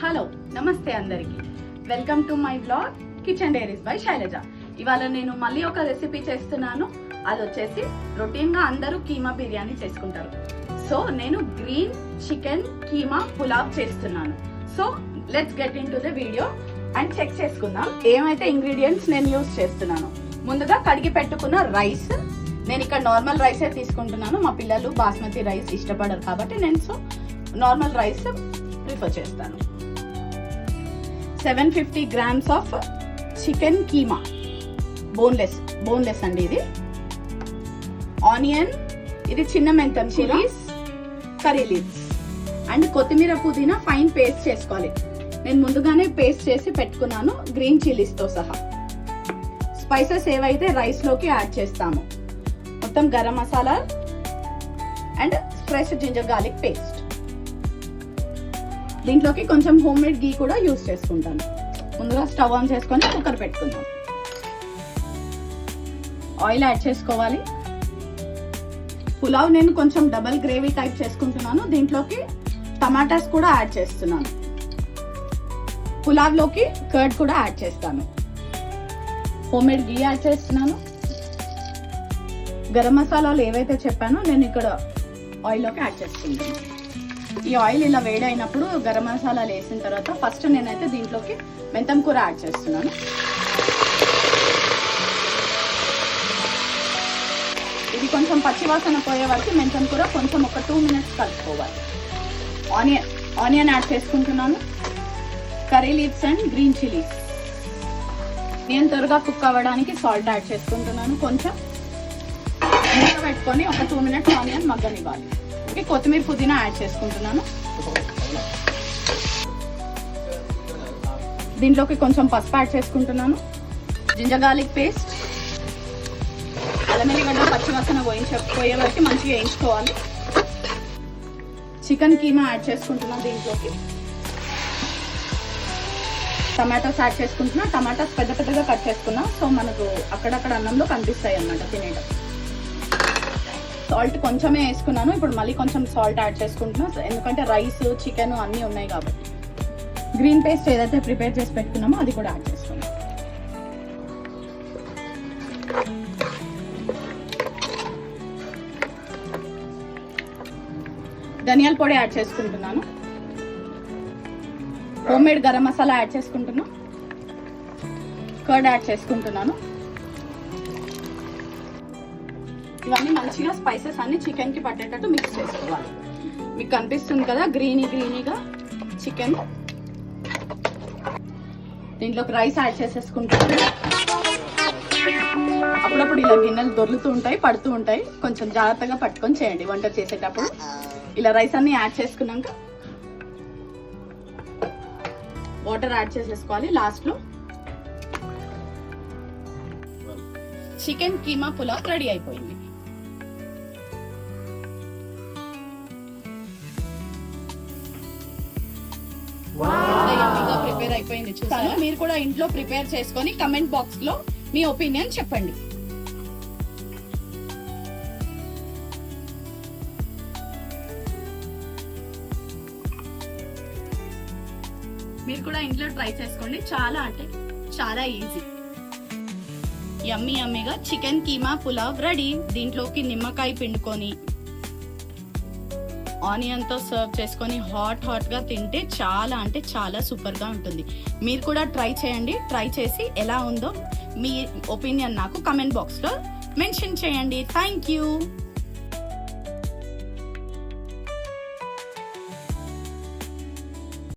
Hello నమస్తే అందరికి, welcome to my blog kitchen diaries by Shailaja. ఇవాళ నేను మళ్ళీ ఒక రెసిపీ చేస్తున్నాను. అది వచ్చేసి రొటీన్ గా అందరూ కీమా బిర్యానీ చేసుకుంటారు. సో నేను గ్రీన్ చికెన్ కీమా పులావ్ చేస్తున్నాను. So let's get into the video and check చేసుకుందాం ఏమైతే ఇంగ్రీడియంట్స్ నేను యూజ్ చేస్తున్నాను. ముందుగా కడిగి పెట్టుకున్న రైస్, నేను ఇక్కడ నార్మల్ రైసే తీసుకుంటున్నాను. మా పిల్లలు బాస్మతి రైస్ ఇష్టపడరు కాబట్టి నేను నార్మల్ రైస్ ప్రిఫర్ చేస్తాను. 750 grams of chicken keema, boneless అండి ఇది. ఆనియన్, ఇది చిన్న మెంతం, చిల్లీస్, కర్రీ లీవ్స్ అండ్ కొత్తిమీర, పుదీనా ఫైన్ పేస్ట్ చేసుకోవాలి. నేను ముందుగానే పేస్ట్ చేసి పెట్టుకున్నాను గ్రీన్ చిల్లీస్ తో సహా. స్పైసెస్ ఏవైతే రైస్ లోకి యాడ్ చేస్తాము, మొత్తం garam masala and fresh ginger garlic paste. దీంట్లోకి కొంచెం హోమ్ మేడ్ గీ కూడా యూజ్ చేసుకుంటాను. ముందుగా స్టవ్ ఆన్ చేసుకొని కుక్కర్ పెట్టుకుందాం. ఆయిల్ యాడ్ చేసుకోవాలి. పులావ్ నేను కొంచెం డబల్ గ్రేవీ టైప్ చేసుకుంటున్నాను. దీంట్లోకి టమాటాస్ కూడా యాడ్ చేస్తున్నాను. పులావ్ లోకి కర్డ్ కూడా యాడ్ చేస్తాను. హోమ్ మేడ్ గీ యాడ్ చేస్తున్నాను. గరం మసాలాలు ఏవైతే చెప్పానో నేను ఇక్కడ ఆయిల్లోకి యాడ్ చేసుకుంటాను. ఈ ఆయిల్ ఇలా వేడైనప్పుడు గరం మసాలాలు వేసిన తర్వాత ఫస్ట్ నేనైతే దీంట్లోకి మెంతం కూర యాడ్ చేస్తున్నాను. ఇది కొంచెం పచ్చివాసన పోయే వరకు మెంతం కూర కొంచెం ఒక 2 minutes కలుపుకోవాలి. ఆనియన్ యాడ్ చేసుకుంటున్నాను. Curry leaves and green chillies. నేను త్వరగా కుక్ అవ్వడానికి సాల్ట్ యాడ్ చేసుకుంటున్నాను. కొంచెం పెట్టుకొని ఒక 2 minutes ఆనియన్ మగ్గనివ్వాలి. కొత్తిమీర, పుదీనా యాడ్ చేసుకుంటున్నాను. దీంట్లోకి కొంచెం పసుపు యాడ్ చేసుకుంటున్నాను. జింజర్ గార్లిక్ పేస్ట్, అల్లం ఎల్లిగడ్డ పచ్చివాసన పోయే వరకు మంచిగా వేయించుకోవాలి. చికెన్ కీమా యాడ్ చేసుకుంటున్నాను. దీంట్లోకి టమాటాస్ యాడ్ చేసుకుంటున్నా. టమాటాస్ పెద్ద పెద్దగా కట్ చేసుకున్నా, సో మనకు అక్కడక్కడ అన్నంలో కనిపిస్తాయి అన్నమాట తినేటప్పుడు. సాల్ట్ కొంచెమే వేసుకున్నాను. ఇప్పుడు మళ్ళీ కొంచెం సాల్ట్ యాడ్ చేసుకుంటున్నాను, ఎందుకంటే రైస్, చికెన్ అన్నీ ఉన్నాయి కాబట్టి. గ్రీన్ పేస్ట్ ఏదైతే ప్రిపేర్ చేసి పెట్టుకున్నామో అది కూడా యాడ్ చేసుకున్నాం. ధనియాల పొడి యాడ్ చేసుకుంటున్నాను. Home made garam masala add చేసుకుంటున్నాను. కర్డ్ యాడ్ చేసుకుంటున్నాను. ఇవన్నీ మంచిగా స్పైసెస్ అన్ని చికెన్ కి పట్టేటట్టు మిక్స్ చేసుకోవాలి. మీకు కనిపిస్తుంది కదా గ్రీనీగా చికెన్. దీంట్లోకి రైస్ యాడ్ చేసేసుకుంటాను. అప్పుడప్పుడు ఇలా గిన్నెలు దొర్లుతూ ఉంటాయి, పడుతూ ఉంటాయి. కొంచెం జాగ్రత్తగా పట్టుకొని చేయండి వంట చేసేటప్పుడు. ఇలా రైస్ అన్ని యాడ్ చేసుకున్నాక వాటర్ యాడ్ చేసేసుకోవాలి. లాస్ట్ లో చికెన్ కీమా పులావ్ రెడీ అయిపోయింది. ప్రిపేర్ అయిపోయింది చూసారా? మీరు కూడా ఇంట్లో ప్రిపేర్ చేసుకొని కమెంట్ బాక్స్ లో మీ ఒపీనియన్ చెప్పండి. మీరు కూడా ఇంట్లో ట్రై చేసుకోండి. చాలా అంటే చాలా ఈజీ. యమ్మీగా చికెన్ కీమా పులావ్ రెడీ. దీంట్లోకి నిమ్మకాయ పిండుకొని ఆనియన్ తో సర్వ్ చేసుకొని హాట్ గా తింటే చాలా అంటే చాలా సూపర్ గా ఉంటుంది. మీరు కూడా ట్రై చేయండి. ట్రై చేసి ఎలా ఉందో మీ ఒపీనియన్ నాకు కమెంట్ బాక్స్ లో మెన్షన్ చేయండి. Thank you.